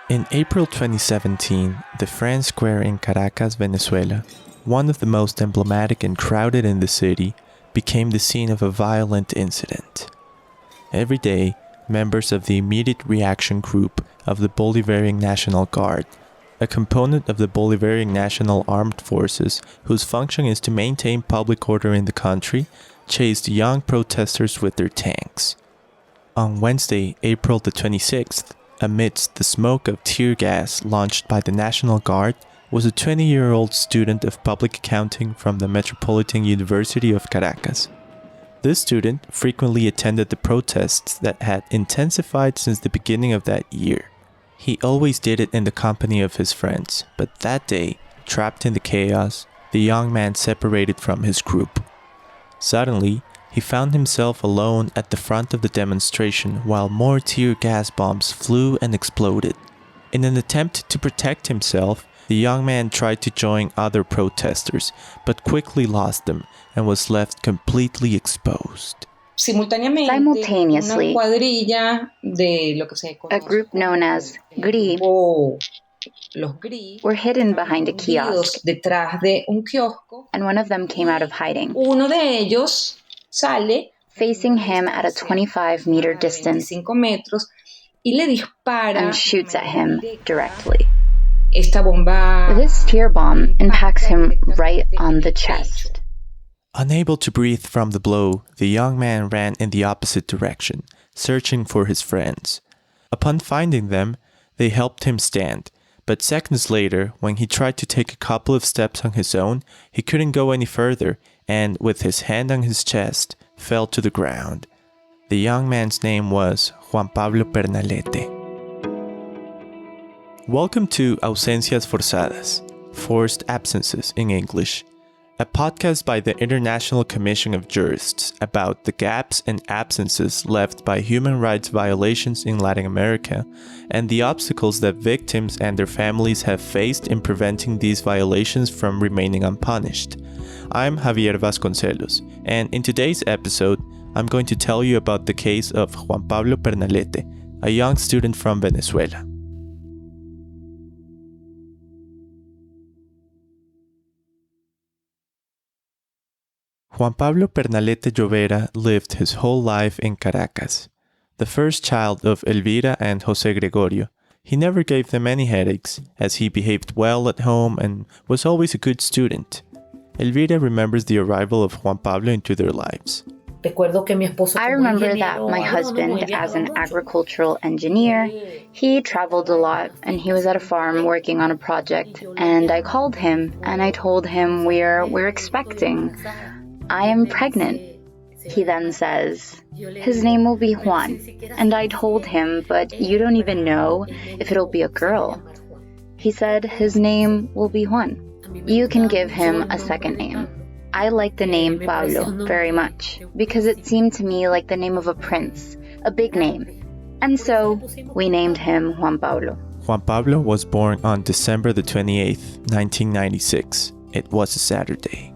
In April 2017, the France Square in Caracas, Venezuela, one of the most emblematic and crowded in the city, became the scene of a violent incident. Every day, members of the Immediate Reaction Group of the Bolivarian National Guard, a component of the Bolivarian National Armed Forces whose function is to maintain public order in the country, chased young protesters with their tanks. On Wednesday, April the 26th, amidst the smoke of tear gas launched by the National Guard, was a 20-year-old student of public accounting from the Metropolitan University of Caracas. This student frequently attended the protests that had intensified since the beginning of that year. He always did it in the company of his friends, but that day, trapped in the chaos, the young man separated from his group. Suddenly, he found himself alone at the front of the demonstration while more tear gas bombs flew and exploded. In an attempt to protect himself, the young man tried to join other protesters, but quickly lost them and was left completely exposed. Simultaneously, a group known as GRI were hidden behind a kiosk, and one of them came out of hiding, facing him at a 25-meter distance, and shoots at him directly. This tear bomb impacts him right on the chest. Unable to breathe from the blow, the young man ran in the opposite direction, searching for his friends. Upon finding them, they helped him stand, but seconds later, when he tried to take a couple of steps on his own, he couldn't go any further and, with his hand on his chest, fell to the ground. The young man's name was Juan Pablo Pernalete. Welcome to Ausencias Forzadas, Forced Absences in English, a podcast by the International Commission of Jurists about the gaps and absences left by human rights violations in Latin America and the obstacles that victims and their families have faced in preventing these violations from remaining unpunished. I'm Javier Vasconcelos, and in today's episode, I'm going to tell you about the case of Juan Pablo Pernalete, a young student from Venezuela. Juan Pablo Pernalete Llovera lived his whole life in Caracas. The first child of Elvira and José Gregorio, he never gave them any headaches, as he behaved well at home and was always a good student. Elvira remembers the arrival of Juan Pablo into their lives. I remember that my husband, as an agricultural engineer, he traveled a lot and he was at a farm working on a project. And I called him and I told him we're expecting. I am pregnant. He then says, his name will be Juan. And I told him, but you don't even know if it'll be a girl. He said his name will be Juan. You can give him a second name. I like the name Pablo very much because it seemed to me like the name of a prince, a big name. And so we named him Juan Pablo. Juan Pablo was born on December the 28th, 1996. It was a Saturday.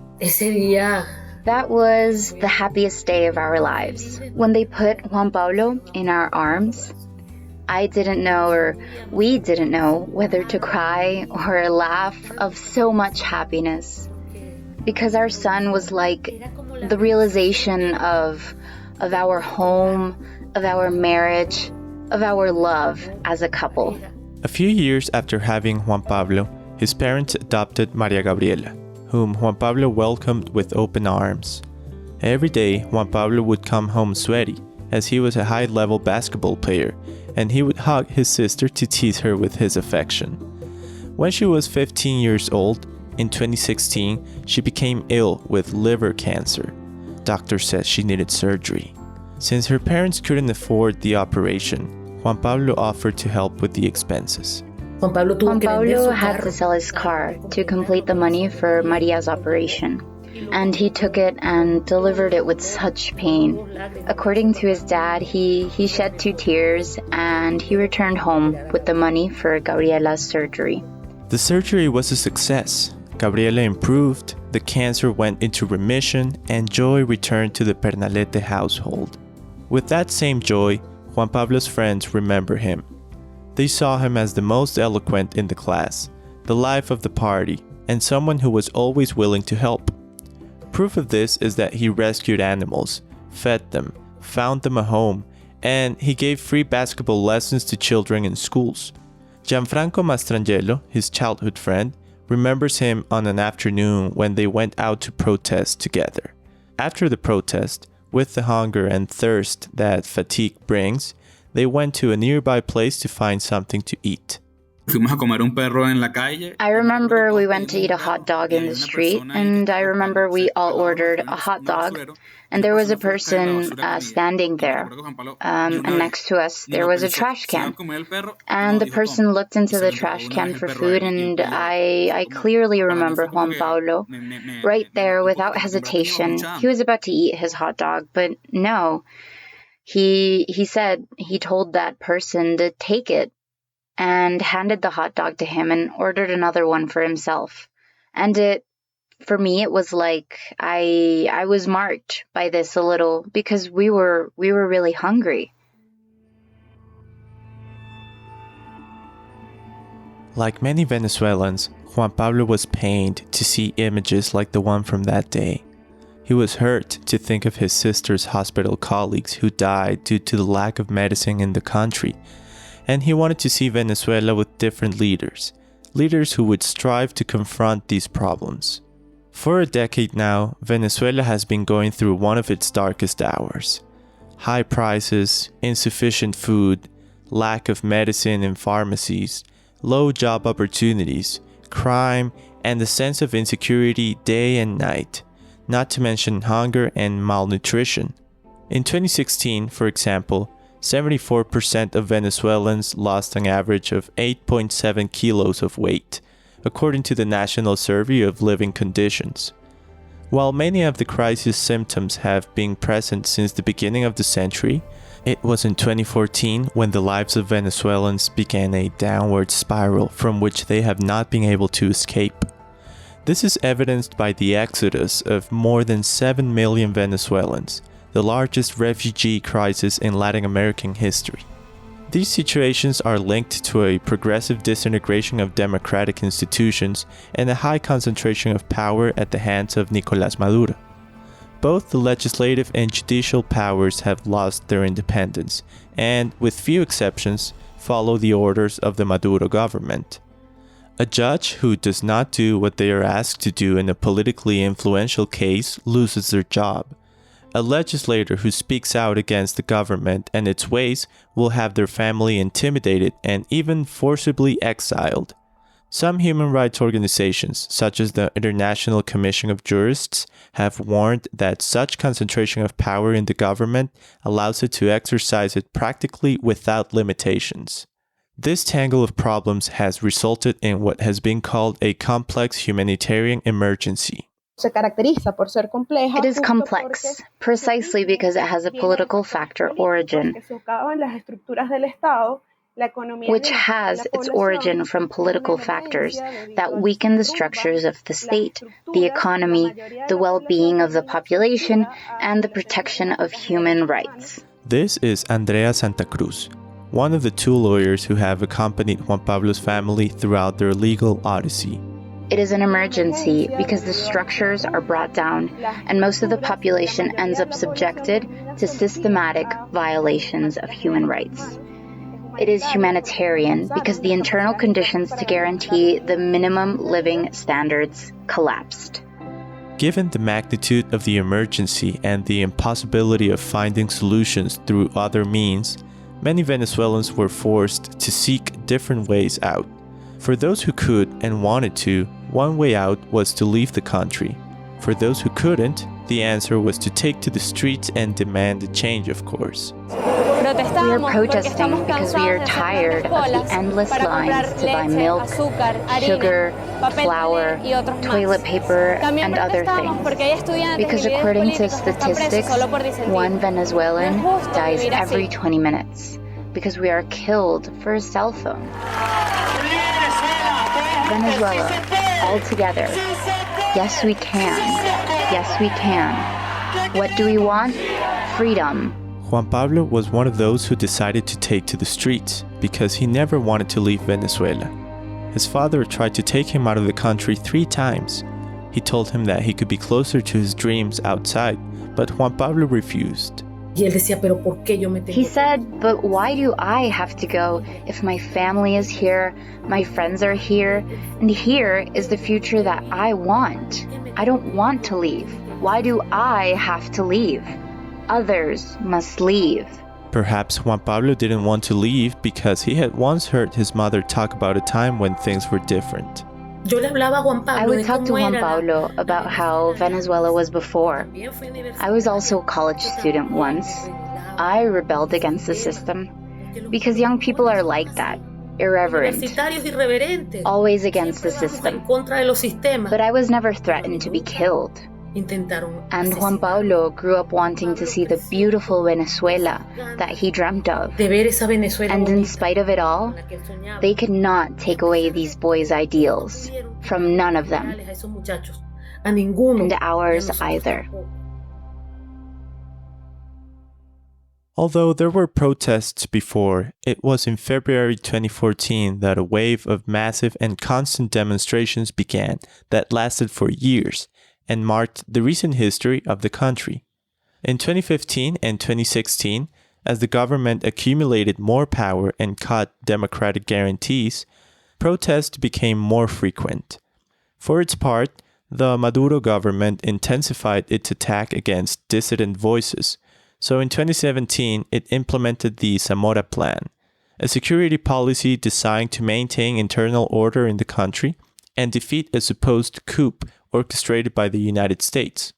That was the happiest day of our lives. When they put Juan Pablo in our arms, I didn't know, or we didn't know, whether to cry or laugh of so much happiness. Because our son was like the realization of our home, of our marriage, of our love as a couple. A few years after having Juan Pablo, his parents adopted Maria Gabriela, whom Juan Pablo welcomed with open arms. Every day, Juan Pablo would come home sweaty, as he was a high-level basketball player, and he would hug his sister to tease her with his affection. When she was 15 years old, in 2016, she became ill with liver cancer. Doctors said she needed surgery. Since her parents couldn't afford the operation, Juan Pablo offered to help with the expenses. Juan Pablo had to sell his car to complete the money for Maria's operation. And he took it and delivered it with such pain. According to his dad, he shed 2 tears and he returned home with the money for Gabriela's surgery. The surgery was a success. Gabriela improved, the cancer went into remission, and joy returned to the Pernalete household. With that same joy, Juan Pablo's friends remember him. They saw him as the most eloquent in the class, the life of the party, and someone who was always willing to help. Proof of this is that he rescued animals, fed them, found them a home, and he gave free basketball lessons to children in schools. Gianfranco Mastrangelo, his childhood friend, remembers him on an afternoon when they went out to protest together. After the protest, with the hunger and thirst that fatigue brings, they went to a nearby place to find something to eat. I remember we went to eat a hot dog in the street, and I remember we all ordered a hot dog, and there was a person standing there, and next to us there was a trash can, and the person looked into the trash can for food, and I clearly remember Juan Pablo right there without hesitation. He was about to eat his hot dog, but no, he told that person to take it, and handed the hot dog to him and ordered another one for himself. And for me, it was like I was marked by this a little because we were really hungry. Like many Venezuelans, Juan Pablo was pained to see images like the one from that day. He was hurt to think of his sister's hospital colleagues who died due to the lack of medicine in the country, and he wanted to see Venezuela with different leaders who would strive to confront these problems. For a decade now, Venezuela has been going through one of its darkest hours. High prices, insufficient food, lack of medicine in pharmacies, low job opportunities, crime, and the sense of insecurity day and night, not to mention hunger and malnutrition. In 2016, for example, 74% of Venezuelans lost an average of 8.7 kilos of weight, according to the National Survey of Living Conditions. While many of the crisis symptoms have been present since the beginning of the century, it was in 2014 when the lives of Venezuelans began a downward spiral from which they have not been able to escape. This is evidenced by the exodus of more than 7 million Venezuelans, the largest refugee crisis in Latin American history. These situations are linked to a progressive disintegration of democratic institutions and a high concentration of power at the hands of Nicolas Maduro. Both the legislative and judicial powers have lost their independence and, with few exceptions, follow the orders of the Maduro government. A judge who does not do what they are asked to do in a politically influential case loses their job. A legislator who speaks out against the government and its ways will have their family intimidated and even forcibly exiled. Some human rights organizations, such as the International Commission of Jurists, have warned that such concentration of power in the government allows it to exercise it practically without limitations. This tangle of problems has resulted in what has been called a complex humanitarian emergency. It is complex, precisely because it has a political factor origin, which has its origin from political factors that weaken the structures of the state, the economy, the well-being of the population, and the protection of human rights. This is Andrea Santa Cruz, one of the two lawyers who have accompanied Juan Pablo's family throughout their legal odyssey. It is an emergency because the structures are brought down and most of the population ends up subjected to systematic violations of human rights. It is humanitarian because the internal conditions to guarantee the minimum living standards collapsed. Given the magnitude of the emergency and the impossibility of finding solutions through other means, many Venezuelans were forced to seek different ways out. For those who could and wanted to, one way out was to leave the country. For those who couldn't, the answer was to take to the streets and demand a change, of course. We are protesting because we are tired of the endless lines to buy milk, sugar, flour, toilet paper, and other things. Because according to statistics, one Venezuelan dies every 20 minutes because we are killed for a cell phone. Venezuela, all together. Yes, we can. Yes, we can. What do we want? Freedom. Juan Pablo was one of those who decided to take to the streets because he never wanted to leave Venezuela. His father tried to take him out of the country 3 times. He told him that he could be closer to his dreams outside, but Juan Pablo refused. He said, but why do I have to go if my family is here, my friends are here, and here is the future that I want? I don't want to leave. Why do I have to leave? Others must leave. Perhaps Juan Pablo didn't want to leave because he had once heard his mother talk about a time when things were different. I would talk to Juan Pablo about how Venezuela was before. I was also a college student once. I rebelled against the system because young people are like that, irreverent, always against the system. But I was never threatened to be killed. And Juan Pablo grew up wanting to see the beautiful Venezuela that he dreamt of. And in spite of it all, they could not take away these boys' ideals. From none of them. And ours either. Although there were protests before, it was in February 2014 that a wave of massive and constant demonstrations began that lasted for years and marked the recent history of the country. In 2015 and 2016, as the government accumulated more power and cut democratic guarantees, protests became more frequent. For its part, the Maduro government intensified its attack against dissident voices, so in 2017 it implemented the Zamora Plan, a security policy designed to maintain internal order in the country and defeat a supposed coup orchestrated by the United States.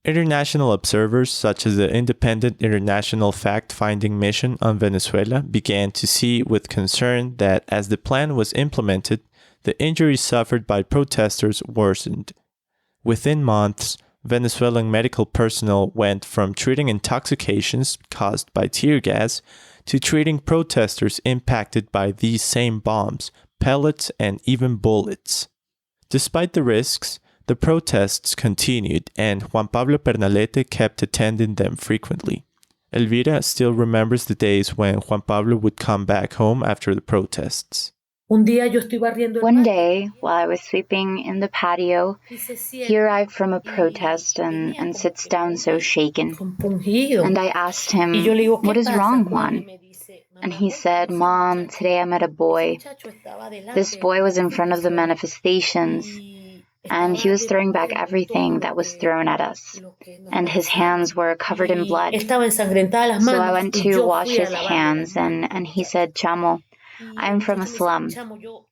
International observers such as the Independent International Fact-Finding Mission on Venezuela began to see with concern that as the plan was implemented, the injuries suffered by protesters worsened. Within months, Venezuelan medical personnel went from treating intoxications caused by tear gas to treating protesters impacted by these same bombs, pellets, and even bullets. Despite the risks, the protests continued, and Juan Pablo Pernalete kept attending them frequently. Elvira still remembers the days when Juan Pablo would come back home after the protests. One day, while I was sweeping in the patio, he arrived from a protest and sits down so shaken. And I asked him, "What is wrong, Juan?" And he said, "Mom, today I met a boy. This boy was in front of the manifestations, and he was throwing back everything that was thrown at us. And his hands were covered in blood. So I went to wash his hands, and he said, 'Chamo, I'm from a slum.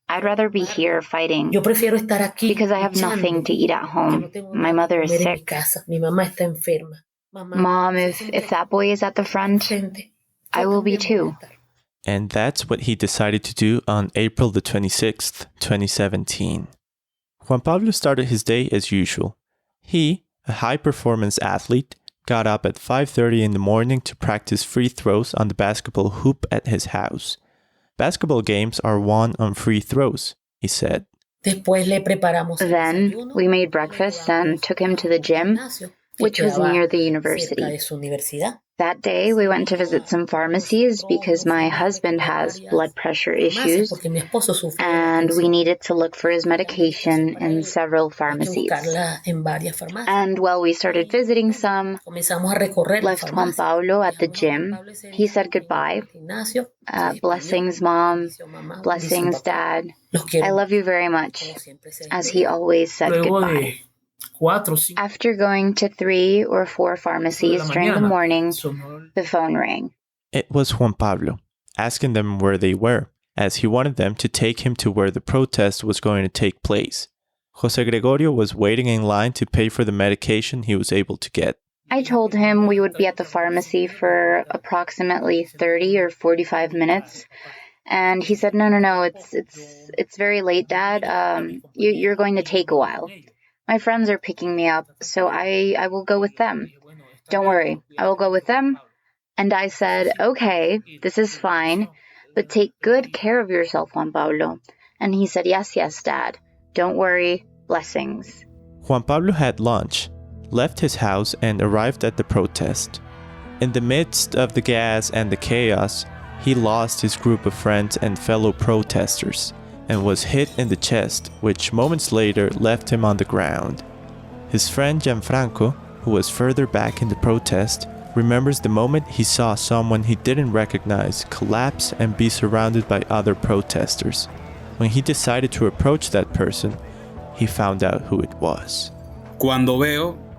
I'd rather be here fighting because I have nothing to eat at home. My mother is sick. Mom, if that boy is at the front, I will be too.'" And that's what he decided to do on April the 26th, 2017. Juan Pablo started his day as usual. He, a high-performance athlete, got up at 5:30 in the morning to practice free throws on the basketball hoop at his house. "Basketball games are won on free throws," he said. Then we made breakfast and took him to the gym, which was near the university. That day, we went to visit some pharmacies because my husband has blood pressure issues, and we needed to look for his medication in several pharmacies. And while we started visiting some, left Juan Pablo at the gym. He said goodbye. "Blessings, Mom. Blessings, Dad. I love you very much," as he always said goodbye. After going to 3 or 4 pharmacies during the morning, the phone rang. It was Juan Pablo, asking them where they were, as he wanted them to take him to where the protest was going to take place. Jose Gregorio was waiting in line to pay for the medication he was able to get. I told him we would be at the pharmacy for approximately 30 or 45 minutes. And he said, no, it's very late, Dad. You're going to take a while. My friends are picking me up, so I will go with them. Don't worry, I will go with them. And I said, "Okay, this is fine, but take good care of yourself, Juan Pablo." And he said, yes, Dad. Don't worry, blessings. Juan Pablo had lunch, left his house, and arrived at the protest. In the midst of the gas and the chaos, he lost his group of friends and fellow protesters and was hit in the chest, which moments later left him on the ground. His friend Gianfranco, who was further back in the protest, remembers the moment he saw someone he didn't recognize collapse and be surrounded by other protesters. When he decided to approach that person, he found out who it was.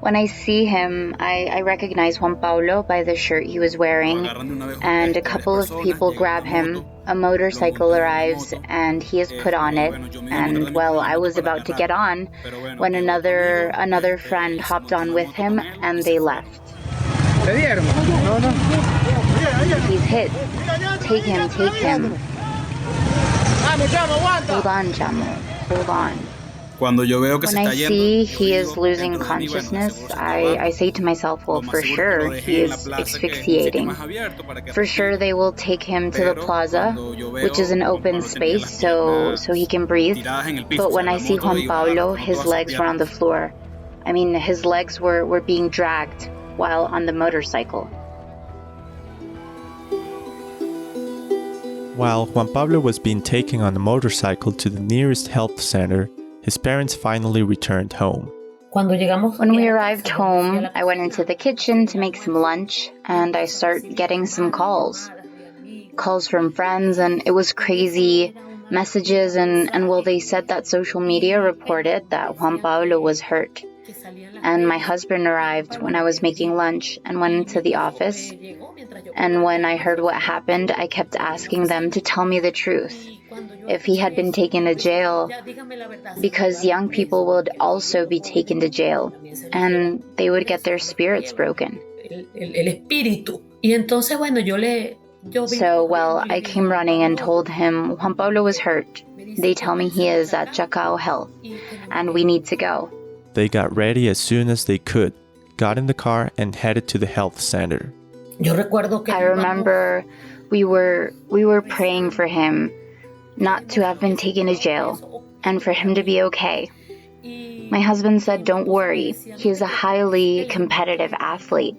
When I see him, I recognize Juan Pablo by the shirt he was wearing, and a couple of people grab him. A motorcycle arrives, and he is put on it, and well, I was about to get on when another friend hopped on with him, and they left. He's hit. Take him. Hold on, Chamo. Hold on. When I see he is losing consciousness, I say to myself, well, for sure, he is asphyxiating. For sure, they will take him to the plaza, which is an open space, so he can breathe. But when I see Juan Pablo, his legs were on the floor. I mean, his legs were being dragged while on the motorcycle. While Juan Pablo was being taken on a motorcycle to the nearest health center, his parents finally returned home. When we arrived home, I went into the kitchen to make some lunch, and I started getting some calls. Calls from friends, and it was crazy. Messages, and well, they said that social media reported that Juan Pablo was hurt. And my husband arrived when I was making lunch and went into the office. And when I heard what happened, I kept asking them to tell me the truth. If he had been taken to jail, because young people would also be taken to jail, and they would get their spirits broken. So, well, I came running and told him Juan Pablo was hurt. They tell me he is at Chacao Health, and we need to go. They got ready as soon as they could, got in the car, and headed to the health center. I remember we were praying for him not to have been taken to jail and for him to be okay. My husband said, don't worry, he is a highly competitive athlete.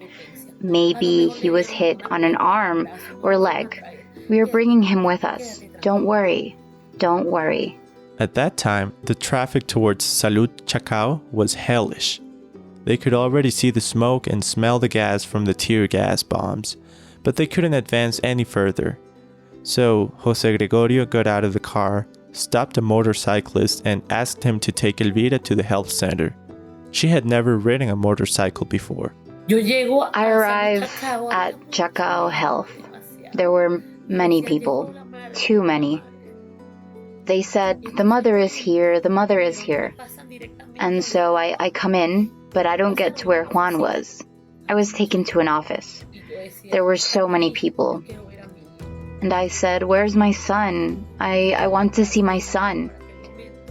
Maybe he was hit on an arm or leg. We are bringing him with us. Don't worry. At that time, the traffic towards Salud Chacao was hellish. They could already see the smoke and smell the gas from the tear gas bombs, but they couldn't advance any further. So Jose Gregorio got out of the car, stopped a motorcyclist, and asked him to take Elvira to the health center. She had never ridden a motorcycle before. I arrived at Chacao Health. There were many people, too many. They said, the mother is here. And so I come in, but I don't get to where Juan was. I was taken to an office. There were so many people. And I said, where's my son? I want to see my son.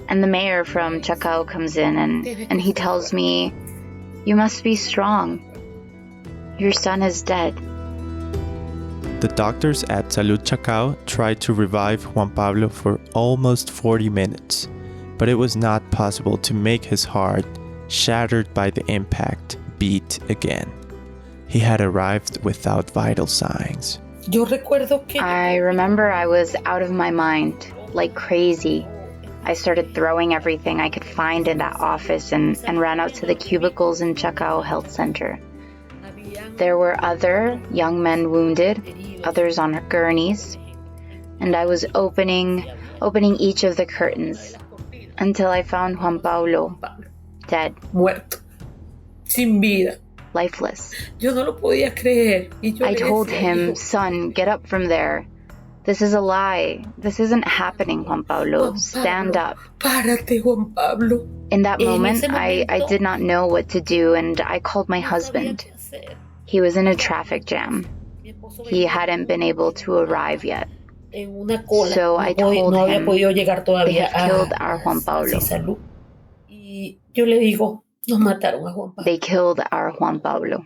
And the mayor from Chacao comes in and he tells me, you must be strong. Your son is dead. The doctors at Salud Chacao tried to revive Juan Pablo for almost 40 minutes, but it was not possible to make his heart, shattered by the impact, beat again. He had arrived without vital signs. I remember I was out of my mind, like crazy. I started throwing everything I could find in that office and ran out to the cubicles in Chacao Health Center. There were other young men wounded, others on gurneys, and I was opening each of the curtains until I found Juan Pablo dead. Muerto. Sin vida. Lifeless. Yo no lo podía creer. I told him, son, get up from there. This is a lie. This isn't happening, Juan Pablo. Stand up. Párate, Juan Pablo. In that moment, I did not know what to do, and I called my husband. He was in a traffic jam. He hadn't been able to arrive yet. So I told him, they have killed our Juan Pablo. They killed our Juan Pablo.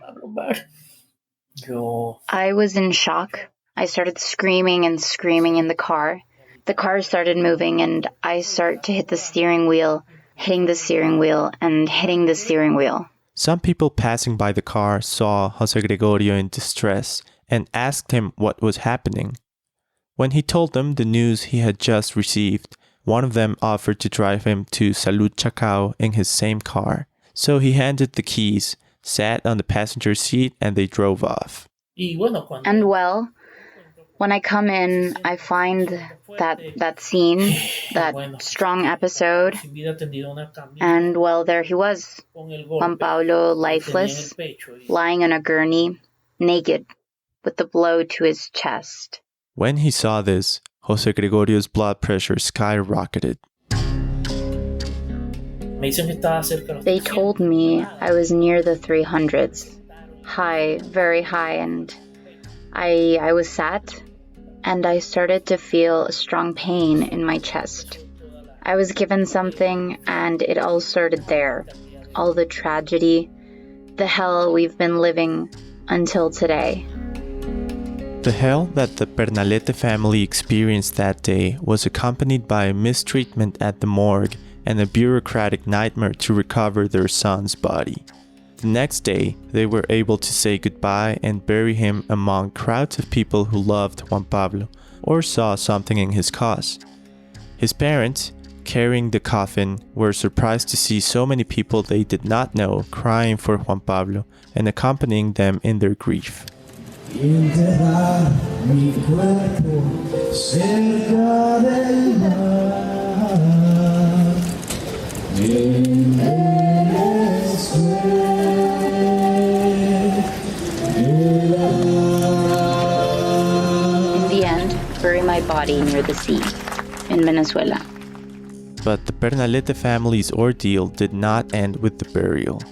I was in shock. I started screaming and screaming in the car. The car started moving and I started to hit the steering wheel, hitting the steering wheel and hitting the steering wheel. Some people passing by the car saw Jose Gregorio in distress and asked him what was happening. When he told them the news he had just received, one of them offered to drive him to Salud Chacao in his same car. So he handed the keys, sat on the passenger seat, and they drove off. And well, when I come in, I find that scene, that strong episode, and well, there he was, Juan Pablo, lifeless, lying on a gurney, naked, with the blow to his chest. When he saw this, Jose Gregorio's blood pressure skyrocketed. They told me I was near the 300s, high, very high, and I was sat, and I started to feel a strong pain in my chest. I was given something, and it all started there. All the tragedy, the hell we've been living until today. The hell that the Pernalete family experienced that day was accompanied by mistreatment at the morgue and a bureaucratic nightmare to recover their son's body. The next day, they were able to say goodbye and bury him among crowds of people who loved Juan Pablo or saw something in his cause. His parents, carrying the coffin, were surprised to see so many people they did not know crying for Juan Pablo and accompanying them in their grief. Enterrar mi cuerpo cerca del mar en Venezuela. In the end, bury my body near the sea, in Venezuela. But the Pernalete family's ordeal did not end with the burial.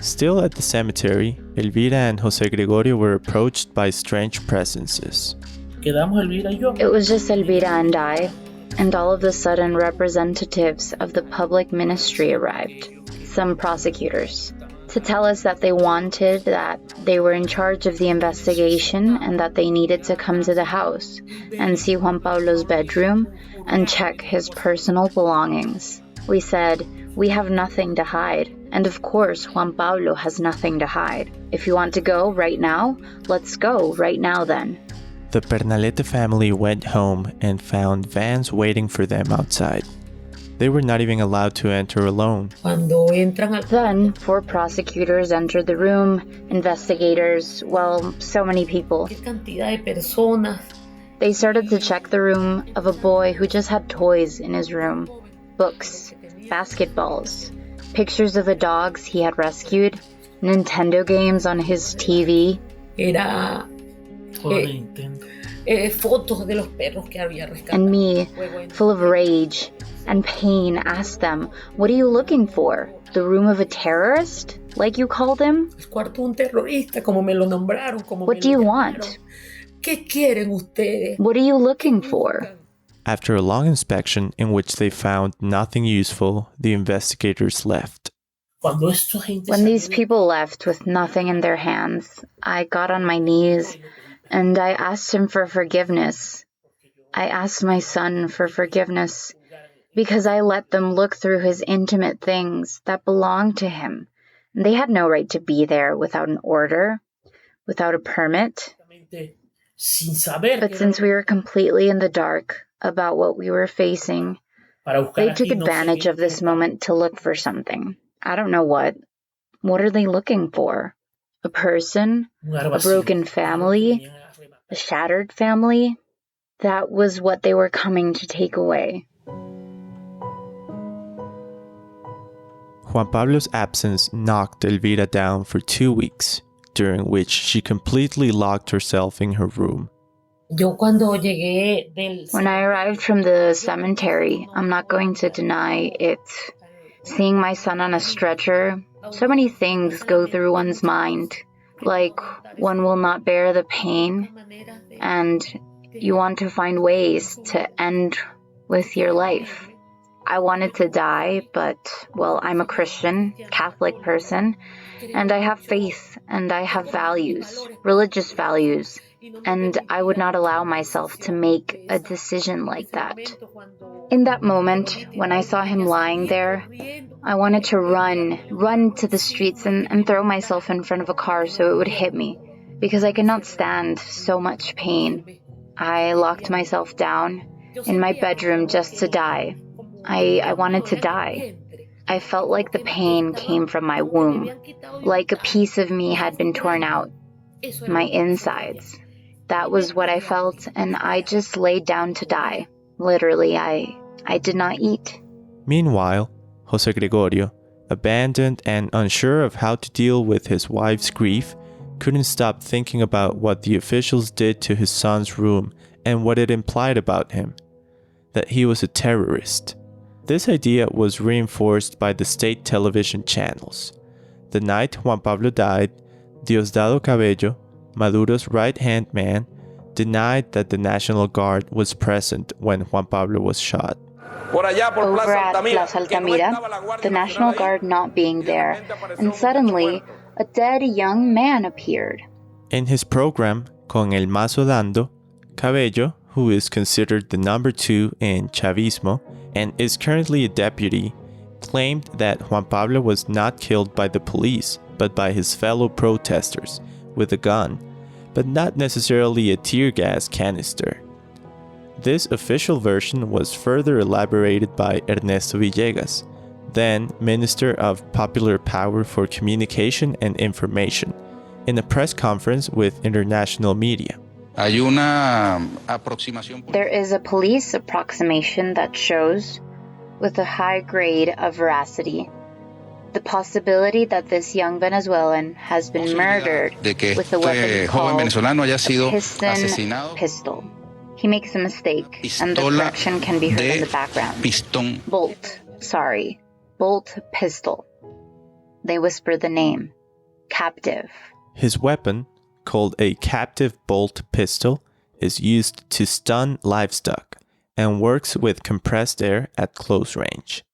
Still at the cemetery, Elvira and Jose Gregorio were approached by strange presences. It was just Elvira and I, and all of a sudden representatives of the public ministry arrived, some prosecutors, to tell us that they wanted that they were in charge of the investigation and that they needed to come to the house and see Juan Pablo's bedroom and check his personal belongings. We said, we have nothing to hide. And of course, Juan Pablo has nothing to hide. If you want to go right now, let's go right now then. The Pernalete family went home and found vans waiting for them outside. They were not even allowed to enter alone. Then, 4 prosecutors entered the room, investigators, well, so many people. They started to check the room of a boy who just had toys in his room, books, basketballs, pictures of the dogs he had rescued, Nintendo games on his TV. And me, full of rage and pain, asked them, what are you looking for? The room of a terrorist, like you called him? What do you want? What are you looking for? After a long inspection in which they found nothing useful, the investigators left. When these people left with nothing in their hands, I got on my knees and I asked him for forgiveness. I asked my son for forgiveness because I let them look through his intimate things that belonged to him. They had no right to be there without an order, without a permit. But since we were completely in the dark about what we were facing, they took advantage of this moment to look for something. I don't know what. What are they looking for? A person? A broken family? A shattered family? That was what they were coming to take away. Juan Pablo's absence knocked Elvira down for 2 weeks, during which she completely locked herself in her room. When I arrived from the cemetery, I'm not going to deny it. Seeing my son on a stretcher, so many things go through one's mind. Like, one will not bear the pain, and you want to find ways to end with your life. I wanted to die, but, well, I'm a Christian, Catholic person, and I have faith, and I have values, religious values, and I would not allow myself to make a decision like that. In that moment, when I saw him lying there, I wanted to run to the streets and throw myself in front of a car so it would hit me, because I could not stand so much pain. I locked myself down in my bedroom just to die. I wanted to die. I felt like the pain came from my womb, like a piece of me had been torn out, my insides. That was what I felt, and I just laid down to die. Literally, I did not eat. Meanwhile, Jose Gregorio, abandoned and unsure of how to deal with his wife's grief, couldn't stop thinking about what the officials did to his son's room and what it implied about him, that he was a terrorist. This idea was reinforced by the state television channels. The night Juan Pablo died, Diosdado Cabello, Maduro's right-hand man, denied that the National Guard was present when Juan Pablo was shot. Over at Plaza Altamira, the National Guard not being there, and suddenly a dead young man appeared. In his program, Con el Mazo Dando, Cabello, who is considered the number 2 in Chavismo and is currently a deputy, claimed that Juan Pablo was not killed by the police, but by his fellow protesters with a gun, but not necessarily a tear gas canister. This official version was further elaborated by Ernesto Villegas, then Minister of Popular Power for Communication and Information, in a press conference with international media. There is a police approximation that shows, with a high grade of veracity, the possibility that this young Venezuelan has been murdered with a weapon called a pistol. He makes a mistake, and the correction can be heard in the background. Bolt pistol. They whisper the name. Captive. His weapon, called a captive bolt pistol, is used to stun livestock and works with compressed air at close range.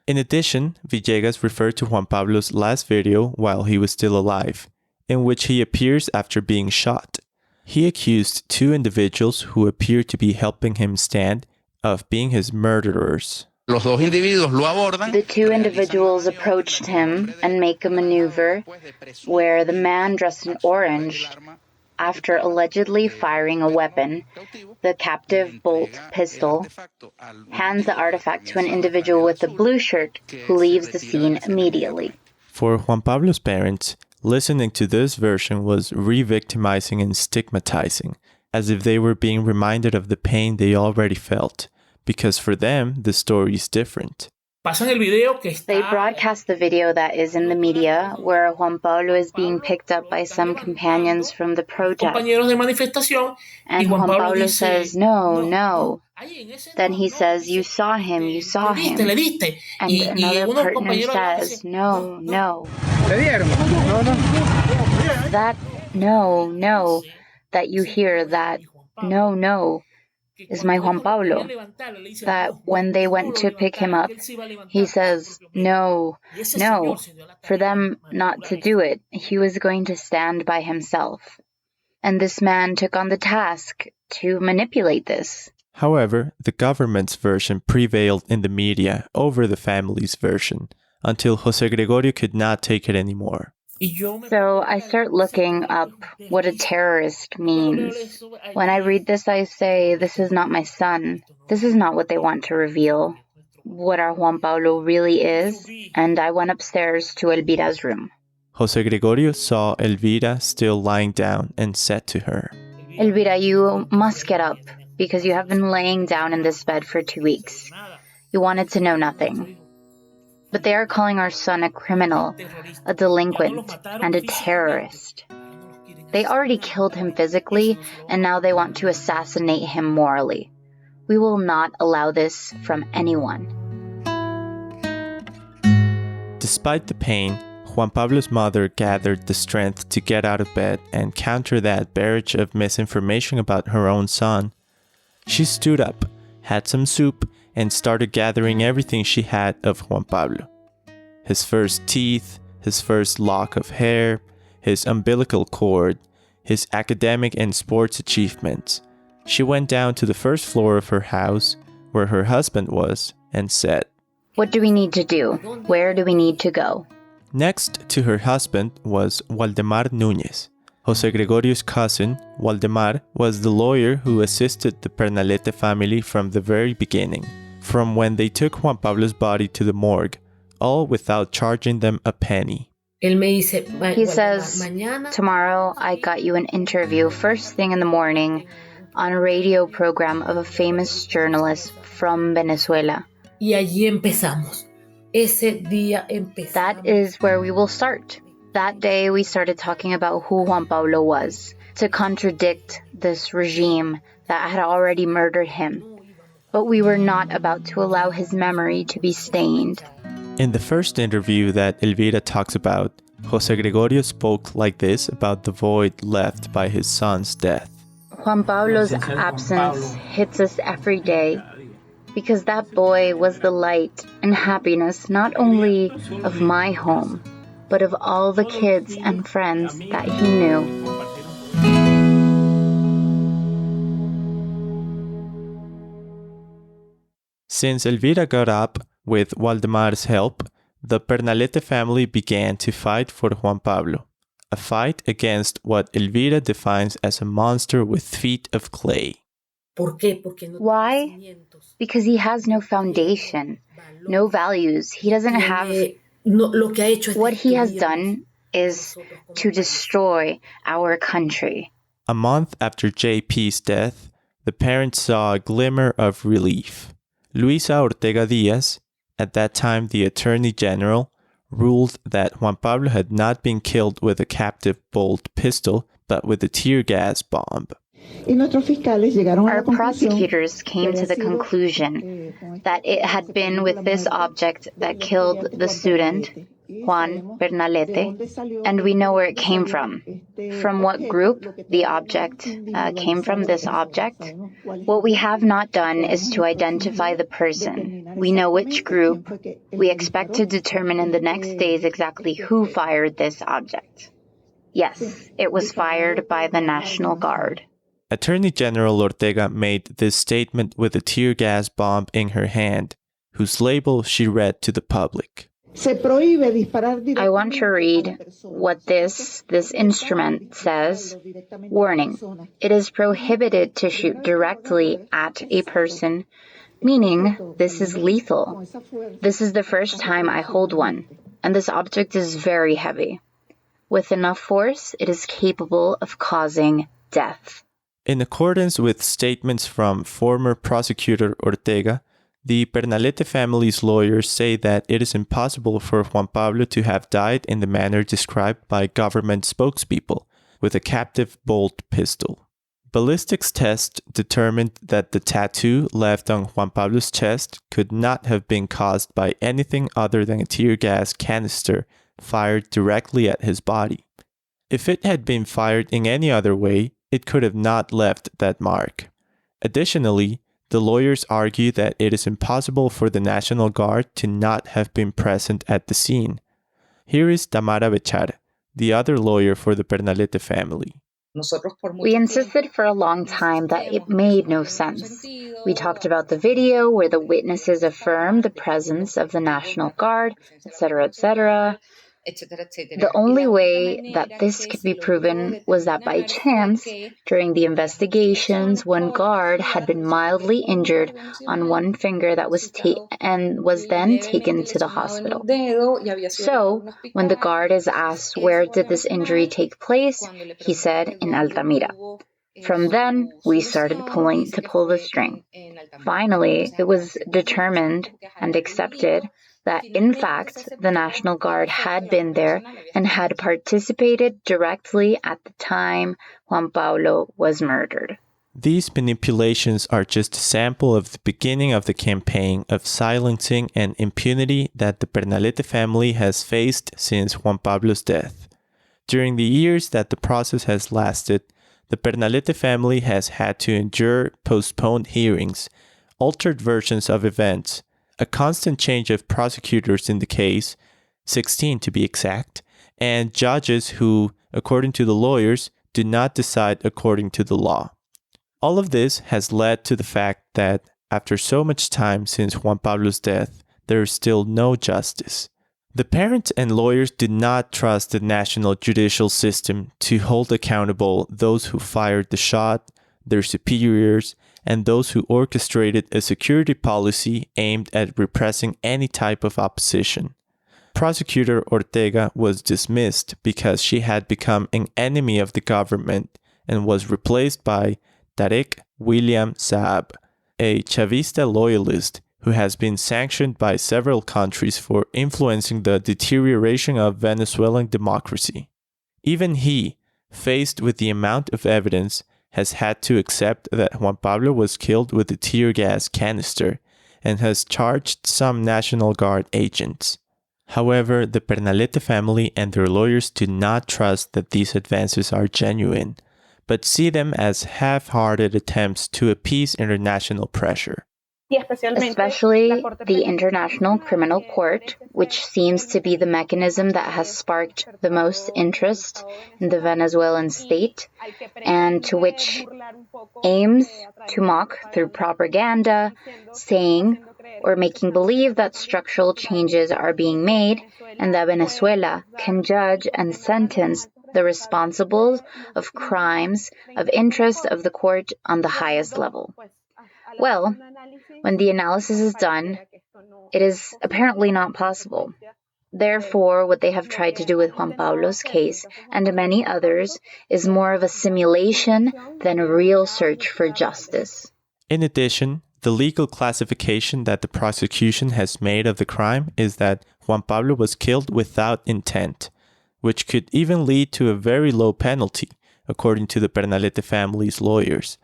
In addition, Villegas referred to Juan Pablo's last video while he was still alive, in which he appears after being shot. He accused 2 individuals who appear to be helping him stand of being his murderers. The 2 individuals approached him and make a maneuver where the man dressed in orange, after allegedly firing a weapon, the captive bolt pistol, hands the artifact to an individual with a blue shirt who leaves the scene immediately. For Juan Pablo's parents, listening to this version was re-victimizing and stigmatizing, as if they were being reminded of the pain they already felt, because for them, the story is different. They broadcast the video that is in the media where Juan Pablo is being picked up by some companions from the protest. And Juan Pablo says, no. Then he says, you saw him. And another partner says, no. That no, that you hear that no, is my Juan Pablo. That when they went to pick him up, he says, no, for them not to do it. He was going to stand by himself. And this man took on the task to manipulate this. However, the government's version prevailed in the media over the family's version, until Jose Gregorio could not take it anymore. So I start looking up what a terrorist means. When I read this, I say, this is not my son. This is not what they want to reveal, what our Juan Pablo really is. And I went upstairs to Elvira's room. Jose Gregorio saw Elvira still lying down and said to her, Elvira, you must get up, because you have been laying down in this bed for 2 weeks. You wanted to know nothing. But they are calling our son a criminal, a delinquent, and a terrorist. They already killed him physically, and now they want to assassinate him morally. We will not allow this from anyone. Despite the pain, Juan Pablo's mother gathered the strength to get out of bed and counter that barrage of misinformation about her own son. She stood up, had some soup, and started gathering everything she had of Juan Pablo. His first teeth, his first lock of hair, his umbilical cord, his academic and sports achievements. She went down to the first floor of her house, where her husband was and said, "What do we need to do? Where do we need to go?" Next to her husband was Waldemar Núñez. José Gregorio's cousin, Waldemar, was the lawyer who assisted the Pernalete family from the very beginning, from when they took Juan Pablo's body to the morgue, all without charging them a penny. He says, "Tomorrow I got you an interview first thing in the morning on a radio program of a famous journalist from Venezuela. That is where we will start." That day we started talking about who Juan Pablo was, to contradict this regime that had already murdered him. But we were not about to allow his memory to be stained. In the first interview that Elvira talks about, José Gregorio spoke like this about the void left by his son's death. Juan Pablo's absence hits us every day because that boy was the light and happiness not only of my home, but of all the kids and friends that he knew. Since Elvira got up with Waldemar's help, the Pernalete family began to fight for Juan Pablo, a fight against what Elvira defines as a monster with feet of clay. Why? Because he has no foundation, no values. He doesn't have... What he has done is to destroy our country. A month after JP's death, the parents saw a glimmer of relief. Luisa Ortega Diaz, at that time the Attorney General, ruled that Juan Pablo had not been killed with a captive bolt pistol, but with a tear gas bomb. Our prosecutors came to the conclusion that it had been with this object that killed the student, Juan Pernalete, and we know where it came from. From what group the object came from, this object. What we have not done is to identify the person. We know which group. We expect to determine in the next days exactly who fired this object. Yes, it was fired by the National Guard. Attorney General Ortega made this statement with a tear gas bomb in her hand, whose label she read to the public. I want to read what this instrument says. Warning. It is prohibited to shoot directly at a person, meaning this is lethal. This is the first time I hold one, and this object is very heavy. With enough force, it is capable of causing death. In accordance with statements from former prosecutor Ortega, the Pernalete family's lawyers say that it is impossible for Juan Pablo to have died in the manner described by government spokespeople, with a captive bolt pistol. Ballistics tests determined that the tattoo left on Juan Pablo's chest could not have been caused by anything other than a tear gas canister fired directly at his body. If it had been fired in any other way, it could have not left that mark. Additionally, the lawyers argue that it is impossible for the National Guard to not have been present at the scene. Here is Tamara Bechar, the other lawyer for the Pernalete family. We insisted for a long time that it made no sense. We talked about the video where the witnesses affirmed the presence of the National Guard, etc., etc. The only way that this could be proven was that by chance, during the investigations, one guard had been mildly injured on one finger that was then taken to the hospital. So, when the guard is asked where did this injury take place, he said in Altamira. From then, we started to pull the string. Finally, it was determined and accepted that, in fact, the National Guard had been there and had participated directly at the time Juan Pablo was murdered. These manipulations are just a sample of the beginning of the campaign of silencing and impunity that the Pernalete family has faced since Juan Pablo's death. During the years that the process has lasted, the Pernalete family has had to endure postponed hearings, altered versions of events, a constant change of prosecutors in the case, 16 to be exact, and judges who, according to the lawyers, do not decide according to the law. All of this has led to the fact that, After so much time since Juan Pablo's death, there is still no justice. The parents and lawyers did not trust the national judicial system to hold accountable those who fired the shot, their superiors, and those who orchestrated a security policy aimed at repressing any type of opposition. Prosecutor Ortega was dismissed because she had become an enemy of the government and was replaced by Tarek William Saab, a Chavista loyalist who has been sanctioned by several countries for influencing the deterioration of Venezuelan democracy. Even he, faced with the amount of evidence, has had to accept that Juan Pablo was killed with a tear gas canister and has charged some National Guard agents. However, the Pernalete family and their lawyers do not trust that these advances are genuine, but see them as half-hearted attempts to appease international pressure. Especially the International Criminal Court, which seems to be the mechanism that has sparked the most interest in the Venezuelan state, and to which aims to mock through propaganda, saying or making believe that structural changes are being made and that Venezuela can judge and sentence the responsibles of crimes of interest of the court on the highest level. Well, when the analysis is done, it is apparently not possible. Therefore, what they have tried to do with Juan Pablo's case and many others is more of a simulation than a real search for justice. In addition, the legal classification that the prosecution has made of the crime is that Juan Pablo was killed without intent, which could even lead to a very low penalty, according to the Pernalete family's lawyers.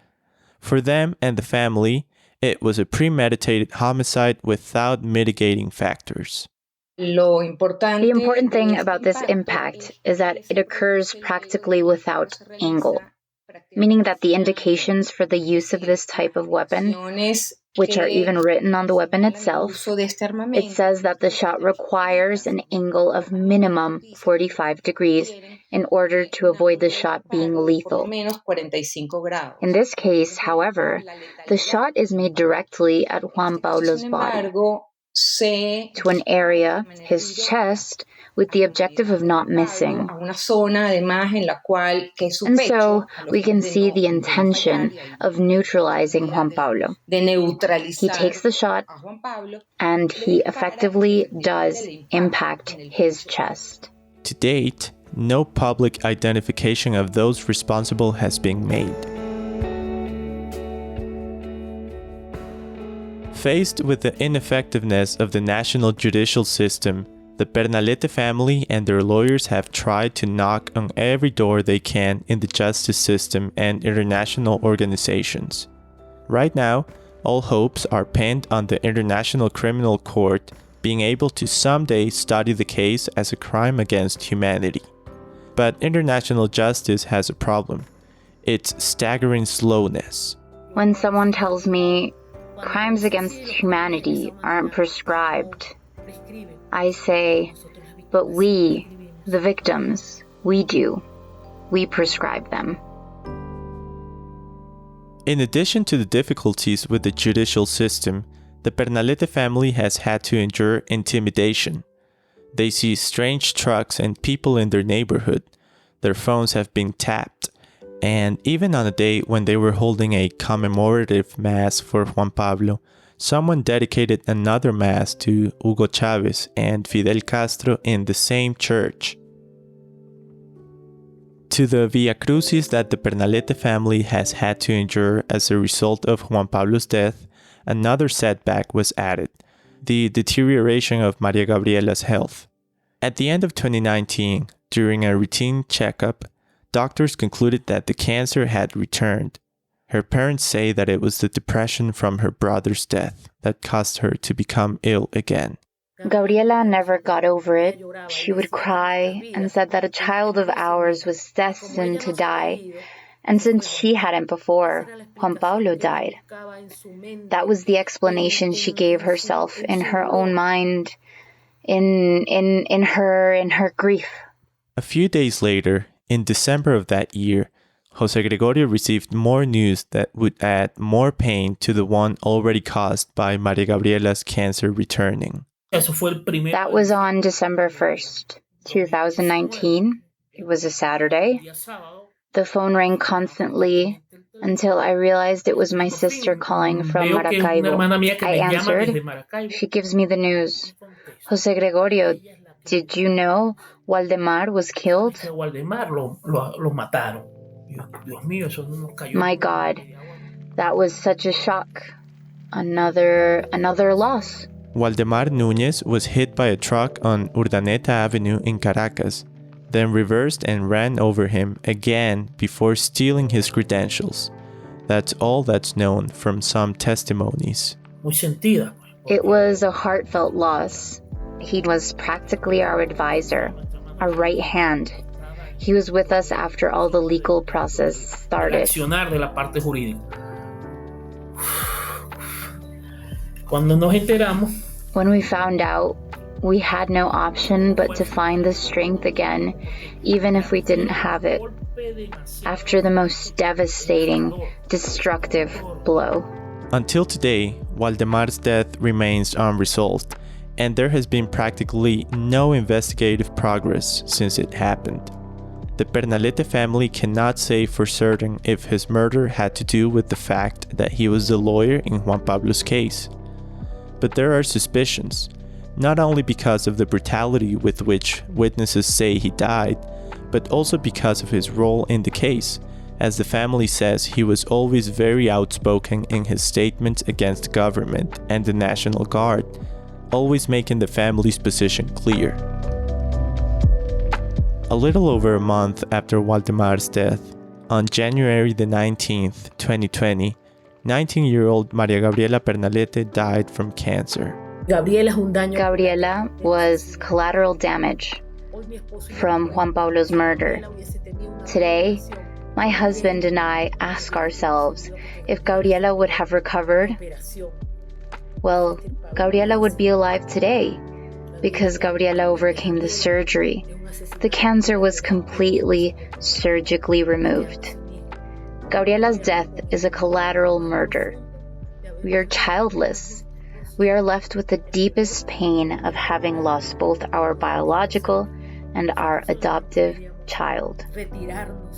For them and the family, it was a premeditated homicide without mitigating factors. The important thing about this impact is that it occurs practically without angle, meaning that the indications for the use of this type of weapon, which are even written on the weapon itself, it says that the shot requires an angle of minimum 45 degrees in order to avoid the shot being lethal. In this case, however, the shot is made directly at Juan Pablo's body, to an area, his chest, with the objective of not missing. And so we can see the intention of neutralizing Juan Pablo. He takes the shot and he effectively does impact his chest. To date, no public identification of those responsible has been made. Faced with the ineffectiveness of the national judicial system, the Pernalete family and their lawyers have tried to knock on every door they can in the justice system and international organizations. Right now, all hopes are pinned on the International Criminal Court being able to someday study the case as a crime against humanity. But international justice has a problem: its staggering slowness. When someone tells me crimes against humanity aren't prescribed, I say, but we, the victims, we do. We prescribe them. In addition to the difficulties with the judicial system, the Pernalete family has had to endure intimidation. They see strange trucks and people in their neighborhood. Their phones have been tapped. And even on a day when they were holding a commemorative mass for Juan Pablo, someone dedicated another mass to Hugo Chavez and Fidel Castro in the same church. To the Via Crucis that the Pernalete family has had to endure as a result of Juan Pablo's death, another setback was added: the deterioration of Maria Gabriela's health. At the end of 2019, during a routine checkup, doctors concluded that the cancer had returned. Her parents say that it was the depression from her brother's death that caused her to become ill again. Gabriela never got over it. She would cry and said that a child of ours was destined to die. And since she hadn't before, Juan Pablo died. That was the explanation she gave herself in her own mind, in her grief. A few days later, in December of that year, Jose Gregorio received more news that would add more pain to the one already caused by Maria Gabriela's cancer returning. That was on December 1st, 2019. It was a Saturday. The phone rang constantly until I realized it was my sister calling from Maracaibo. I answered. She gives me the news. Jose Gregorio, did you know Waldemar was killed? My God, that was such a shock. Another loss. Waldemar Núñez was hit by a truck on Urdaneta Avenue in Caracas, then reversed and ran over him again before stealing his credentials. That's all that's known from some testimonies. It was a heartfelt loss. He was practically our advisor, our right hand. He was with us after all the legal process started. When we found out, we had no option but to find the strength again, even if we didn't have it, after the most devastating, destructive blow. Until today, Waldemar's death remains unresolved, and there has been practically no investigative progress since it happened. The Pernalete family cannot say for certain if his murder had to do with the fact that he was the lawyer in Juan Pablo's case. But there are suspicions, not only because of the brutality with which witnesses say he died, but also because of his role in the case, as the family says he was always very outspoken in his statements against government and the National Guard, always making the family's position clear. A little over a month after Waldemar's death, on January the 19th, 2020, 19-year-old Maria Gabriela Pernalete died from cancer. Gabriela was collateral damage from Juan Pablo's murder. Today, my husband and I ask ourselves if Gabriela would have recovered. Well, Gabriela would be alive today because Gabriela overcame the surgery. The cancer was completely surgically removed. Gabriela's death is a collateral murder. We are childless. We are left with the deepest pain of having lost both our biological and our adoptive child.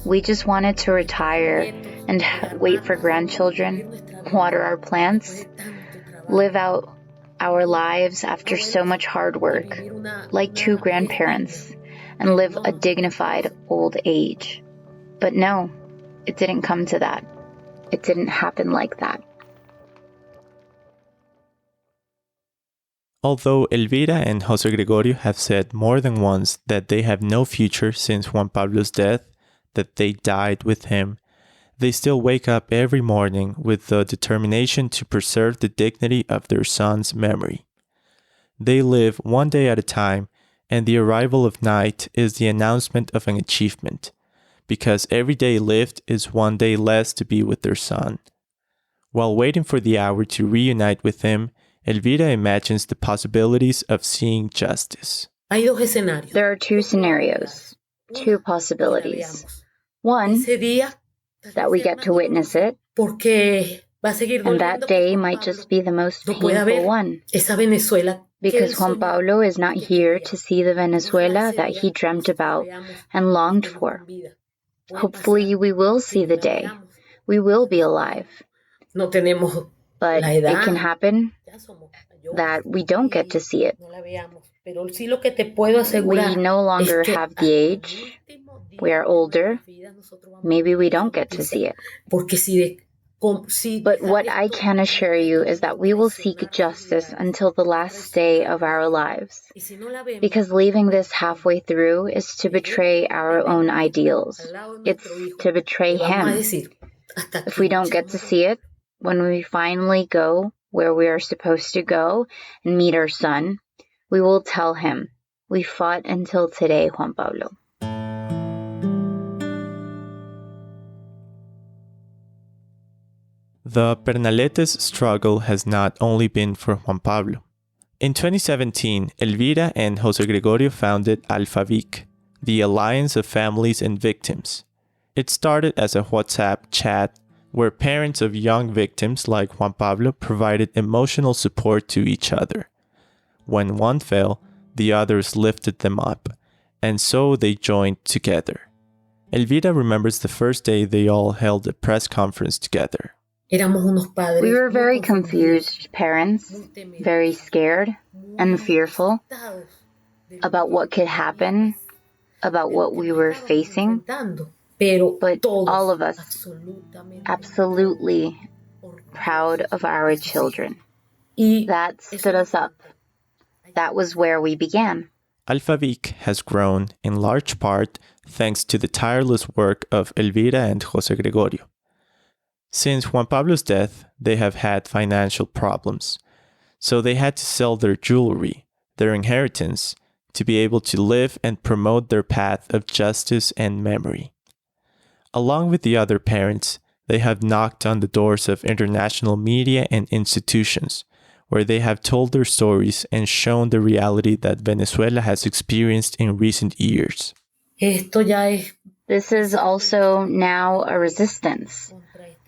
We just wanted to retire and wait for grandchildren, water our plants, live out our lives after so much hard work, like two grandparents, and live a dignified old age. But no, it didn't come to that. It didn't happen like that. Although Elvira and Jose Gregorio have said more than once that they have no future since Juan Pablo's death, that they died with him, they still wake up every morning with the determination to preserve the dignity of their son's memory. They live one day at a time, and the arrival of night is the announcement of an achievement, because every day lived is one day less to be with their son. While waiting for the hour to reunite with him, Elvira imagines the possibilities of seeing justice. There are two scenarios, two possibilities. One, that we get to witness it, and that day might just be the most painful one, because Juan Pablo is not here to see the Venezuela that he dreamt about and longed for. Hopefully we will see the day. We will be alive. But it can happen that we don't get to see it. We no longer have the age. We are older. Maybe we don't get to see it. But what I can assure you is that we will seek justice until the last day of our lives. Because leaving this halfway through is to betray our own ideals. It's to betray him. If we don't get to see it, when we finally go where we are supposed to go and meet our son, we will tell him, we fought until today, Juan Pablo. The Pernaletes' struggle has not only been for Juan Pablo. In 2017, Elvira and Jose Gregorio founded Alfavic, the Alliance of Families and Victims. It started as a WhatsApp chat where parents of young victims like Juan Pablo provided emotional support to each other. When one fell, the others lifted them up, and so they joined together. Elvira remembers the first day they all held a press conference together. We were very confused parents, very scared and fearful about what could happen, about what we were facing. But all of us, absolutely proud of our children. That stood us up. That was where we began. Alphavik has grown in large part thanks to the tireless work of Elvira and José Gregorio. Since Juan Pablo's death, they have had financial problems, so they had to sell their jewelry, their inheritance, to be able to live and promote their path of justice and memory. Along with the other parents, they have knocked on the doors of international media and institutions, where they have told their stories and shown the reality that Venezuela has experienced in recent years. This is also now a resistance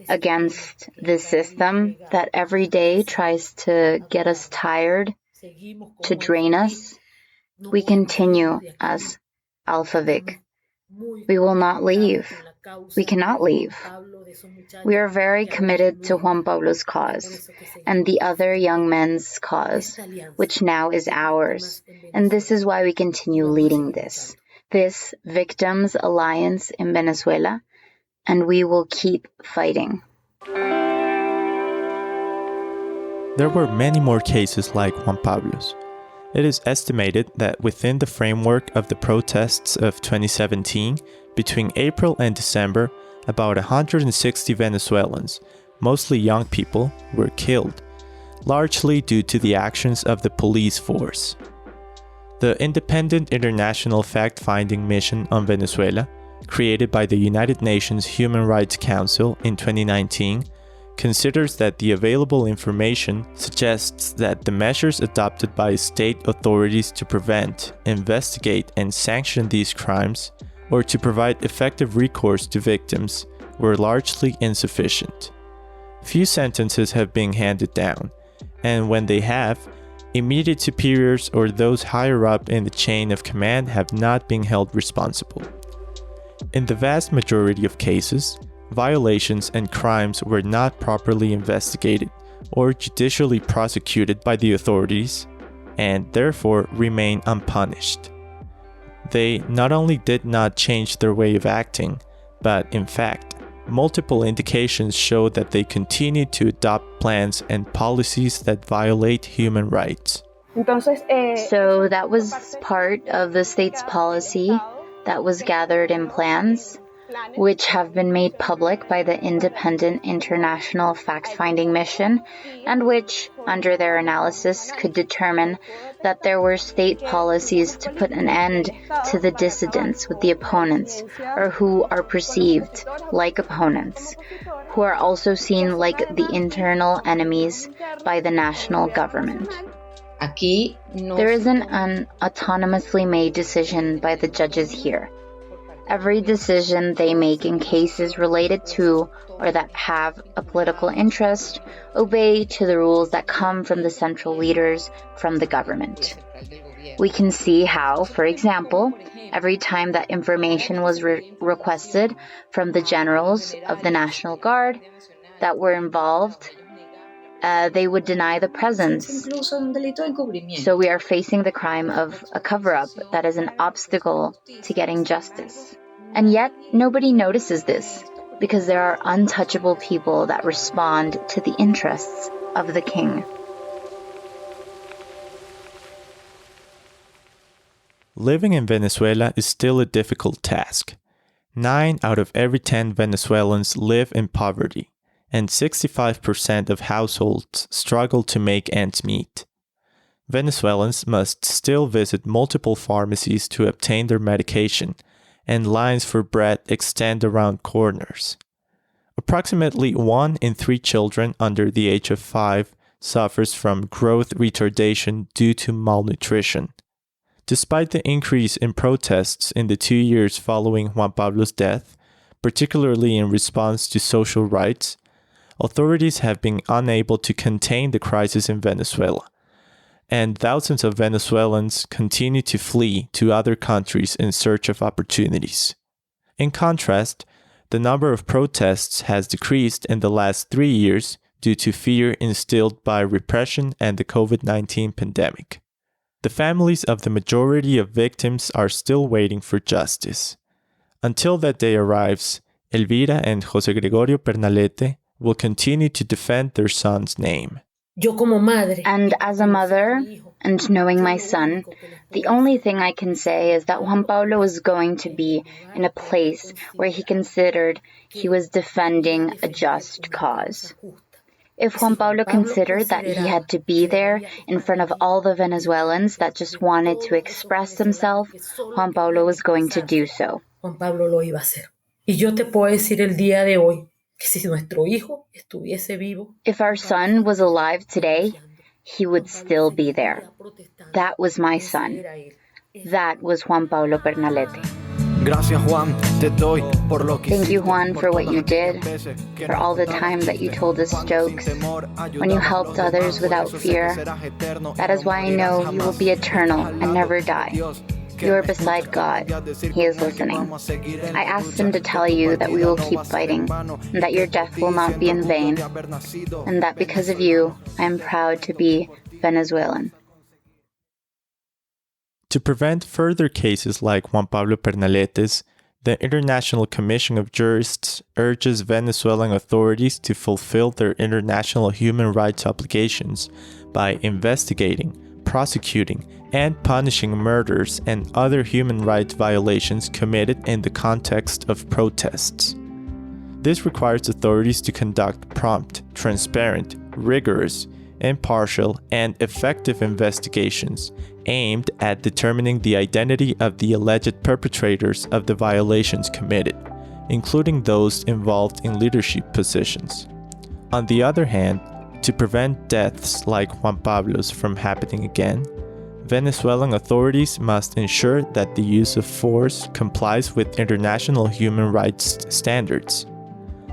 against this system that every day tries to get us tired, to drain us. We continue as Alphavik. We will not leave. We cannot leave. We are very committed to Juan Pablo's cause and the other young men's cause, which now is ours. And this is why we continue leading this Victims Alliance in Venezuela, and we will keep fighting. There were many more cases like Juan Pablo's. It is estimated that within the framework of the protests of 2017, between April and December, about 160 Venezuelans, mostly young people, were killed, largely due to the actions of the police force. The Independent International Fact-Finding Mission on Venezuela, created by the United Nations Human Rights Council in 2019, considers that the available information suggests that the measures adopted by state authorities to prevent, investigate, and sanction these crimes, or to provide effective recourse to victims, were largely insufficient. Few sentences have been handed down, and when they have, immediate superiors or those higher up in the chain of command have not been held responsible. In the vast majority of cases, violations and crimes were not properly investigated or judicially prosecuted by the authorities, and therefore remain unpunished. They not only did not change their way of acting, but in fact, multiple indications show that they continued to adopt plans and policies that violate human rights. So that was part of the state's policy that was gathered in plans, which have been made public by the Independent International Fact-Finding Mission, and which, under their analysis, could determine that there were state policies to put an end to the dissidents with the opponents, or who are perceived like opponents, who are also seen like the internal enemies by the national government. There isn't an autonomously made decision by the judges here. Every decision they make in cases related to or that have a political interest obey to the rules that come from the central leaders from the government. We can see how, for example, every time that information was requested from the generals of the National Guard that were involved, they would deny the presence. So we are facing the crime of a cover-up that is an obstacle to getting justice. And yet, nobody notices this, because there are untouchable people that respond to the interests of the king. Living in Venezuela is still a difficult task. 9 out of every 10 Venezuelans live in poverty, and 65% of households struggle to make ends meet. Venezuelans must still visit multiple pharmacies to obtain their medication, and lines for bread extend around corners. Approximately 1 in 3 children under the age of 5 suffers from growth retardation due to malnutrition. Despite the increase in protests in the 2 years following Juan Pablo's death, particularly in response to social rights, authorities have been unable to contain the crisis in Venezuela, and thousands of Venezuelans continue to flee to other countries in search of opportunities. In contrast, the number of protests has decreased in the last 3 years due to fear instilled by repression and the COVID-19 pandemic. The families of the majority of victims are still waiting for justice. Until that day arrives, Elvira and José Gregorio Pernalete will continue to defend their son's name. And as a mother, and knowing my son, the only thing I can say is that Juan Pablo was going to be in a place where he considered he was defending a just cause. If Juan Pablo considered that he had to be there in front of all the Venezuelans that just wanted to express themselves, Juan Pablo was going to do so. Juan Pablo lo iba a hacer. Y yo te puedo decir el día de hoy que si nuestro hijo estuviese vivo, if our son was alive today, he would still be there. That was my son. That was Juan Pablo Pernalete. Thank you, Juan, for what you did, for all the time that you told us jokes, when you helped others without fear. That is why I know you will be eternal and never die. You are beside God. He is listening. I asked him to tell you that we will keep fighting, and that your death will not be in vain, and that because of you, I am proud to be Venezuelan. To prevent further cases like Juan Pablo Pernalete's, the International Commission of Jurists urges Venezuelan authorities to fulfill their international human rights obligations by investigating, prosecuting, and punishing murders and other human rights violations committed in the context of protests. This requires authorities to conduct prompt, transparent, rigorous, impartial, and effective investigations aimed at determining the identity of the alleged perpetrators of the violations committed, including those involved in leadership positions. On the other hand, to prevent deaths like Juan Pablo's from happening again, Venezuelan authorities must ensure that the use of force complies with international human rights standards.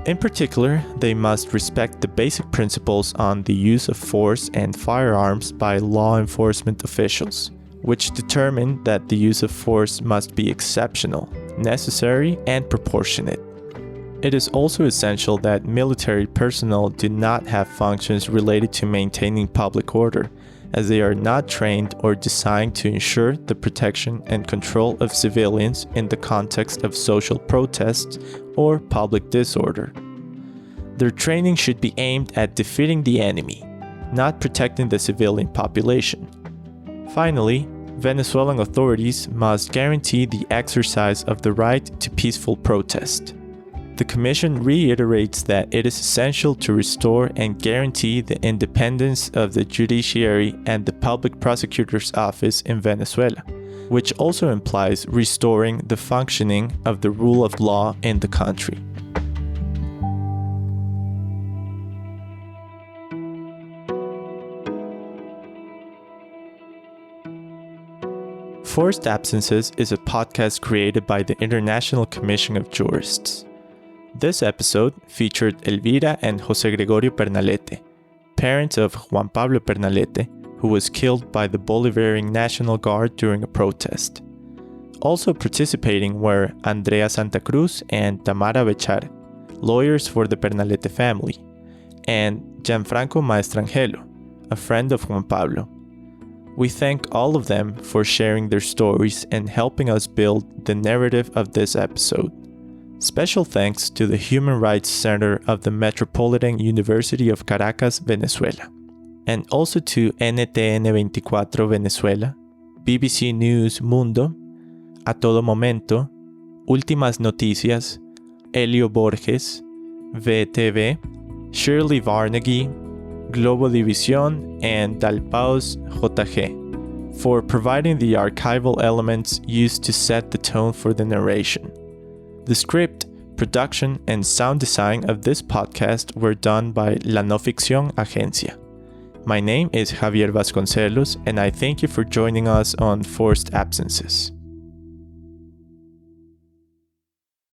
In particular, they must respect the basic principles on the use of force and firearms by law enforcement officials, which determine that the use of force must be exceptional, necessary, and proportionate. It is also essential that military personnel do not have functions related to maintaining public order, as they are not trained or designed to ensure the protection and control of civilians in the context of social protests or public disorder. Their training should be aimed at defeating the enemy, not protecting the civilian population. Finally, Venezuelan authorities must guarantee the exercise of the right to peaceful protest. The Commission reiterates that it is essential to restore and guarantee the independence of the judiciary and the public prosecutor's office in Venezuela, which also implies restoring the functioning of the rule of law in the country. Forced Absences is a podcast created by the International Commission of Jurists. This episode featured Elvira and José Gregorio Pernalete, parents of Juan Pablo Pernalete, who was killed by the Bolivarian National Guard during a protest. Also participating were Andrea Santa Cruz and Tamara Bechar, lawyers for the Pernalete family, and Gianfranco Maestrangelo, a friend of Juan Pablo. We thank all of them for sharing their stories and helping us build the narrative of this episode. Special thanks to the Human Rights Center of the Metropolitan University of Caracas, Venezuela, and also to NTN 24 Venezuela, BBC News Mundo, A Todo Momento, Últimas Noticias, Elio Borges, VTV, Shirley Varnaghi, Globodivisión, and Dalpaus JG, for providing the archival elements used to set the tone for the narration. The script, production, and sound design of this podcast were done by La No Ficción Agencia. My name is Javier Vasconcelos, and I thank you for joining us on Forced Absences.